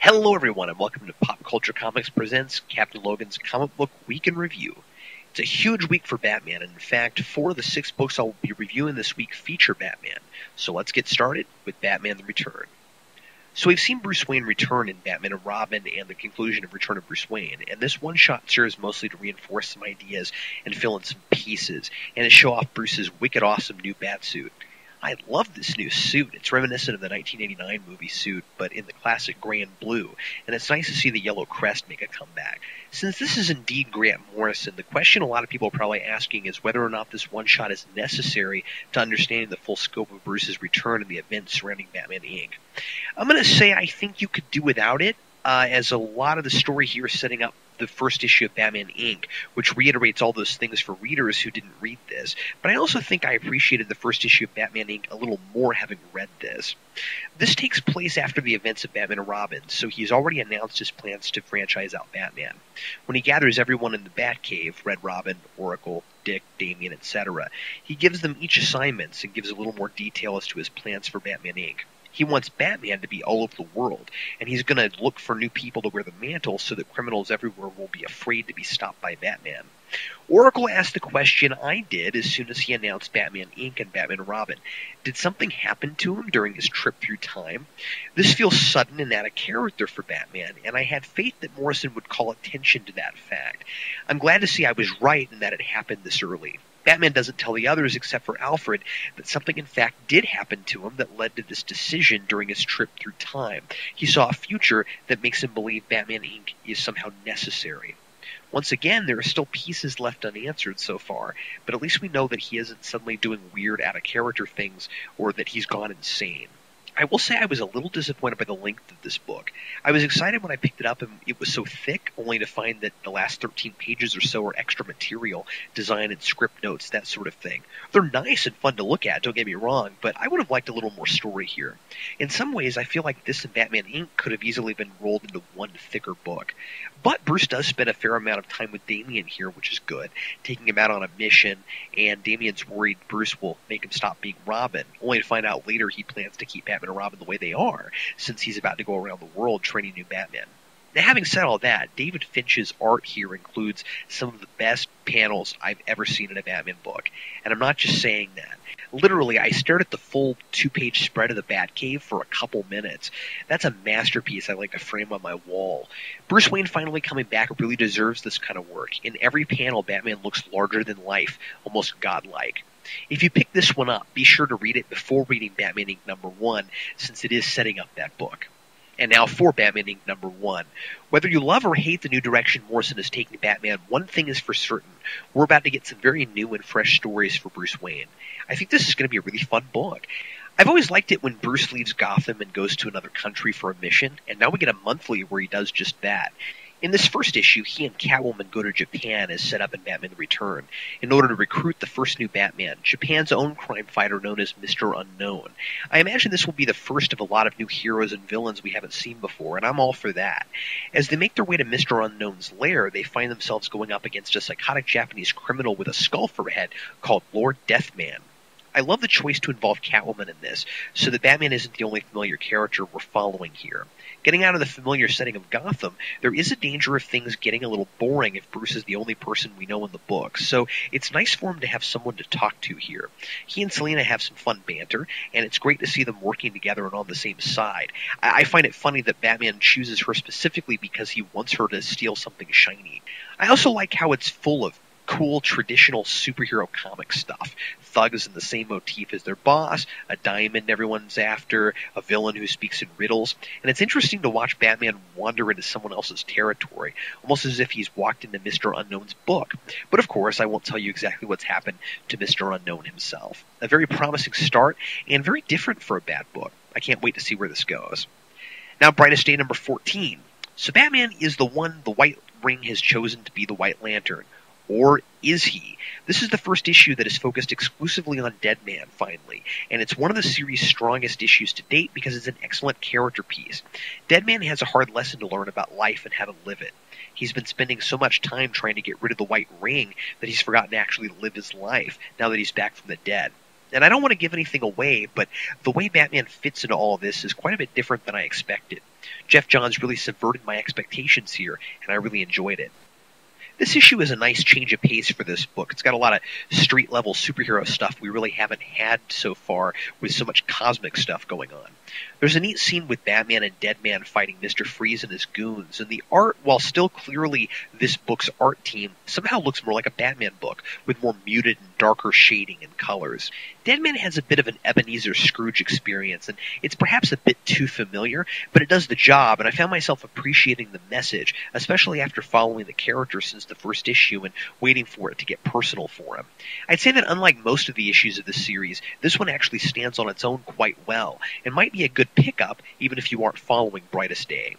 Hello everyone and welcome to Pop Culture Comix presents Captain Logan's Comic Book Week in Review. It's a huge week for Batman, and in fact, 4 of the 6 books I'll be reviewing this week feature Batman. So let's get started with Batman the Return. So we've seen Bruce Wayne return in Batman and Robin and the conclusion of Return of Bruce Wayne, and this one-shot serves mostly to reinforce some ideas and fill in some pieces, and to show off Bruce's wicked awesome new Batsuit. I love this new suit. It's reminiscent of the 1989 movie suit, but in the classic gray and blue, and it's nice to see the yellow crest make a comeback. Since this is indeed Grant Morrison, the question a lot of people are probably asking is whether or not this one-shot is necessary to understanding the full scope of Bruce's return and the events surrounding Batman Inc. I'm going to say I think you could do without it, as a lot of the story here is setting up the first issue of Batman Inc., which reiterates all those things for readers who didn't read this. But I also think I appreciated the first issue of Batman Inc. a little more having read this. This takes place after the events of Batman and Robin, so he's already announced his plans to franchise out Batman. When he gathers everyone in the Batcave, Red Robin, Oracle, Dick, Damian, etc., he gives them each assignments and gives a little more detail as to his plans for Batman Inc. He wants Batman to be all over the world, and he's going to look for new people to wear the mantle so that criminals everywhere will be afraid to be stopped by Batman. Oracle asked the question I did as soon as he announced Batman Inc. and Batman and Robin. Did something happen to him during his trip through time? This feels sudden and out of character for Batman, and I had faith that Morrison would call attention to that fact. I'm glad to see I was right and that it happened this early. Batman doesn't tell the others, except for Alfred, that something in fact did happen to him that led to this decision during his trip through time. He saw a future that makes him believe Batman Inc. is somehow necessary. Once again, there are still pieces left unanswered so far, but at least we know that he isn't suddenly doing weird, out-of-character things, or that he's gone insane. I will say I was a little disappointed by the length of this book. I was excited when I picked it up and it was so thick, only to find that the last 13 pages or so are extra material, design and script notes, that sort of thing. They're nice and fun to look at, don't get me wrong, but I would have liked a little more story here. In some ways, I feel like this and Batman Inc. could have easily been rolled into one thicker book. But Bruce does spend a fair amount of time with Damian here, which is good, taking him out on a mission, and Damian's worried Bruce will make him stop being Robin, only to find out later he plans to keep Batman and Robin the way they are, since he's about to go around the world training new Batman. Now, having said all that, David Finch's art here includes some of the best panels I've ever seen in a Batman book, and I'm not just saying that. Literally, I stared at the full 2-page spread of the Batcave for a couple minutes. That's a masterpiece I'd like to frame on my wall. Bruce Wayne finally coming back really deserves this kind of work. In every panel, Batman looks larger than life, almost godlike. If you pick this one up, be sure to read it before reading Batman Inc. #1, since it is setting up that book. And now for Batman Inc. #1. Whether you love or hate the new direction Morrison is taking Batman, one thing is for certain. We're about to get some very new and fresh stories for Bruce Wayne. I think this is going to be a really fun book. I've always liked it when Bruce leaves Gotham and goes to another country for a mission, and now we get a monthly where he does just that. In this first issue, he and Catwoman go to Japan as set up in Batman the Return, in order to recruit the first new Batman, Japan's own crime fighter known as Mr. Unknown. I imagine this will be the first of a lot of new heroes and villains we haven't seen before, and I'm all for that. As they make their way to Mr. Unknown's lair, they find themselves going up against a psychotic Japanese criminal with a skull for a head called Lord Deathman. I love the choice to involve Catwoman in this, so that Batman isn't the only familiar character we're following here. Getting out of the familiar setting of Gotham, there is a danger of things getting a little boring if Bruce is the only person we know in the book, so it's nice for him to have someone to talk to here. He and Selina have some fun banter, and it's great to see them working together and on the same side. I find it funny that Batman chooses her specifically because he wants her to steal something shiny. I also like how it's full of cool traditional superhero comic stuff. Thugs in the same motif as their boss, a diamond everyone's after, a villain who speaks in riddles, and it's interesting to watch Batman wander into someone else's territory, almost as if he's walked into Mr. Unknown's book. But of course, I won't tell you exactly what's happened to Mr. Unknown himself. A very promising start, and very different for a Bat book. I can't wait to see where this goes. Now, Brightest Day #14. So Batman is the one the White Ring has chosen to be the White Lantern. Or is he? This is the first issue that is focused exclusively on Deadman, finally, and it's one of the series' strongest issues to date because it's an excellent character piece. Deadman has a hard lesson to learn about life and how to live it. He's been spending so much time trying to get rid of the White Ring that he's forgotten to actually live his life now that he's back from the dead. And I don't want to give anything away, but the way Batman fits into all of this is quite a bit different than I expected. Jeff Johns really subverted my expectations here, and I really enjoyed it. This issue is a nice change of pace for this book. It's got a lot of street-level superhero stuff we really haven't had so far, with so much cosmic stuff going on. There's a neat scene with Batman and Deadman fighting Mr. Freeze and his goons, and the art, while still clearly this book's art team, somehow looks more like a Batman book, with more muted and darker shading and colors. Deadman has a bit of an Ebenezer Scrooge experience, and it's perhaps a bit too familiar, but it does the job, and I found myself appreciating the message, especially after following the character since the first issue and waiting for it to get personal for him. I'd say that unlike most of the issues of the series, this one actually stands on its own quite well, and might be a good pickup even if you aren't following Brightest Day.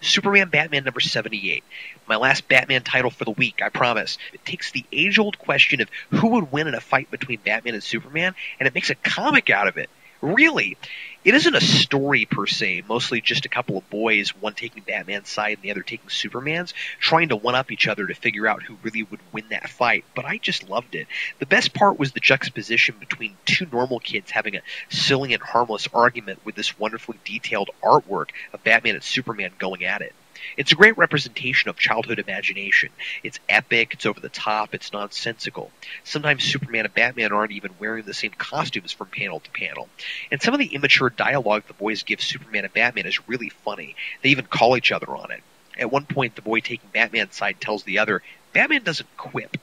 Superman Batman number 78. My last Batman title for the week, I promise. It takes the age-old question of who would win in a fight between Batman and Superman, and it makes a comic out of it. Really. It isn't a story per se, mostly just a couple of boys, one taking Batman's side and the other taking Superman's, trying to one-up each other to figure out who really would win that fight, but I just loved it. The best part was the juxtaposition between two normal kids having a silly and harmless argument with this wonderfully detailed artwork of Batman and Superman going at it. It's a great representation of childhood imagination. It's epic, it's over the top, it's nonsensical. Sometimes Superman and Batman aren't even wearing the same costumes from panel to panel. And some of the immature dialogue the boys give Superman and Batman is really funny. They even call each other on it. At one point, the boy taking Batman's side tells the other, "Batman doesn't quip."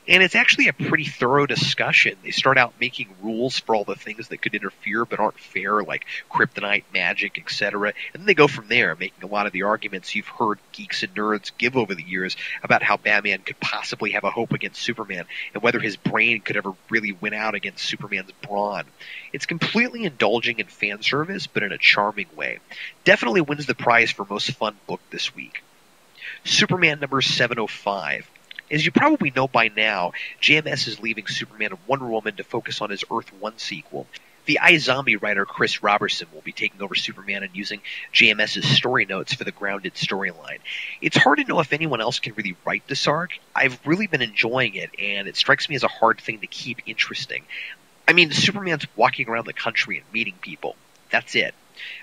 And it's actually a pretty thorough discussion. They start out making rules for all the things that could interfere but aren't fair, like kryptonite, magic, etc. And then they go from there, making a lot of the arguments you've heard geeks and nerds give over the years about how Batman could possibly have a hope against Superman, and whether his brain could ever really win out against Superman's brawn. It's completely indulging in fan service, but in a charming way. Definitely wins the prize for most fun book this week. Superman number 705. As you probably know by now, JMS is leaving Superman and Wonder Woman to focus on his Earth 1 sequel. The iZombie writer Chris Robertson will be taking over Superman and using JMS's story notes for the grounded storyline. It's hard to know if anyone else can really write this arc. I've really been enjoying it, and it strikes me as a hard thing to keep interesting. I mean, Superman's walking around the country and meeting people. That's it.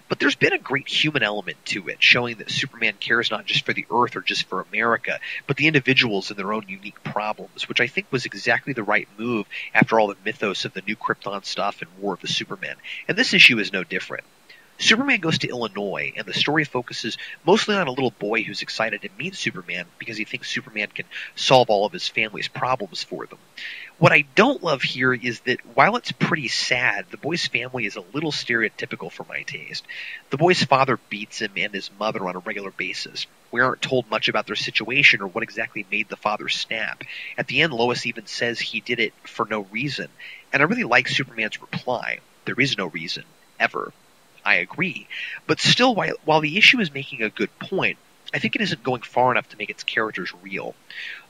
But there's been a great human element to it, showing that Superman cares not just for the Earth or just for America, but the individuals and their own unique problems, which I think was exactly the right move after all the mythos of the New Krypton stuff and War of the Supermen. And this issue is no different. Superman goes to Illinois, and the story focuses mostly on a little boy who's excited to meet Superman because he thinks Superman can solve all of his family's problems for them. What I don't love here is that while it's pretty sad, the boy's family is a little stereotypical for my taste. The boy's father beats him and his mother on a regular basis. We aren't told much about their situation or what exactly made the father snap. At the end, Lois even says he did it for no reason. And I really like Superman's reply. There is no reason. Ever. I agree. But still, while the issue is making a good point, I think it isn't going far enough to make its characters real.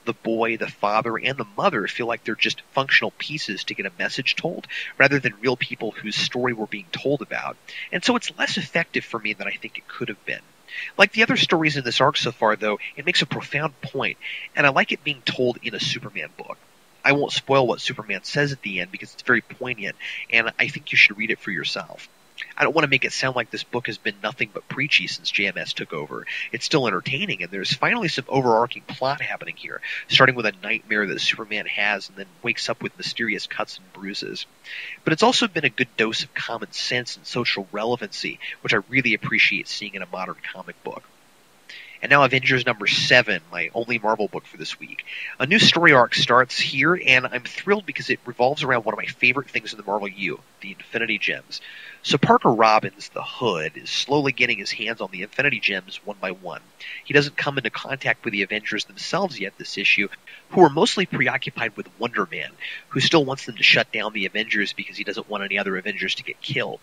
The boy, the father, and the mother feel like they're just functional pieces to get a message told, rather than real people whose story we're being told about. And so it's less effective for me than I think it could have been. Like the other stories in this arc so far, though, it makes a profound point, and I like it being told in a Superman book. I won't spoil what Superman says at the end because it's very poignant, and I think you should read it for yourself. I don't want to make it sound like this book has been nothing but preachy since JMS took over. It's still entertaining, and there's finally some overarching plot happening here, starting with a nightmare that Superman has and then wakes up with mysterious cuts and bruises. But it's also been a good dose of common sense and social relevancy, which I really appreciate seeing in a modern comic book. And now Avengers number 7, my only Marvel book for this week. A new story arc starts here, and I'm thrilled because it revolves around one of my favorite things in the Marvel U, the Infinity Gems. So Parker Robbins, the Hood, is slowly getting his hands on the Infinity Gems one by one. He doesn't come into contact with the Avengers themselves yet this issue, who are mostly preoccupied with Wonder Man, who still wants them to shut down the Avengers because he doesn't want any other Avengers to get killed.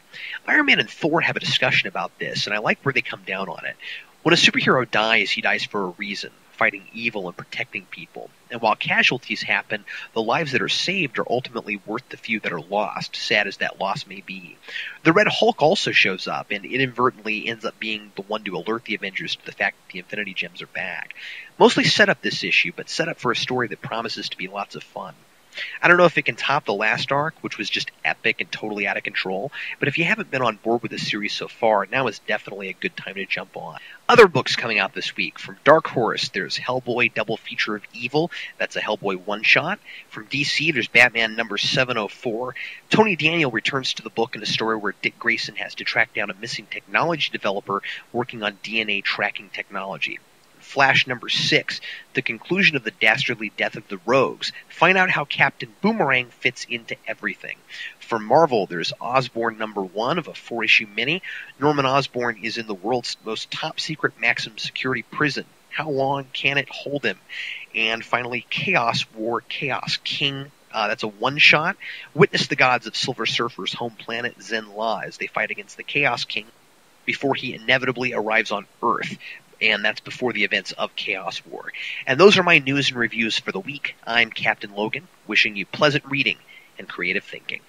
Iron Man and Thor have a discussion about this, and I like where they come down on it. When a superhero dies, he dies for a reason, fighting evil and protecting people. And while casualties happen, the lives that are saved are ultimately worth the few that are lost, sad as that loss may be. The Red Hulk also shows up, and inadvertently ends up being the one to alert the Avengers to the fact that the Infinity Gems are back. Mostly set up this issue, but set up for a story that promises to be lots of fun. I don't know if it can top the last arc, which was just epic and totally out of control, but if you haven't been on board with the series so far, now is definitely a good time to jump on. Other books coming out this week. From Dark Horse, there's Hellboy Double Feature of Evil. That's a Hellboy one-shot. From DC, there's Batman number 704. Tony Daniel returns to the book in a story where Dick Grayson has to track down a missing technology developer working on DNA tracking technology. Flash number 6, the conclusion of the dastardly death of the Rogues. Find out how Captain Boomerang fits into everything. From Marvel, there's Osborn number 1 of a 4-issue mini. Norman Osborn is in the world's most top-secret maximum security prison. How long can it hold him? And finally, Chaos War Chaos King. That's a one-shot. Witness the gods of Silver Surfer's home planet Zen-La as they fight against the Chaos King before he inevitably arrives on Earth. And that's before the events of Chaos War. And those are my news and reviews for the week. I'm Captain Logan, wishing you pleasant reading and creative thinking.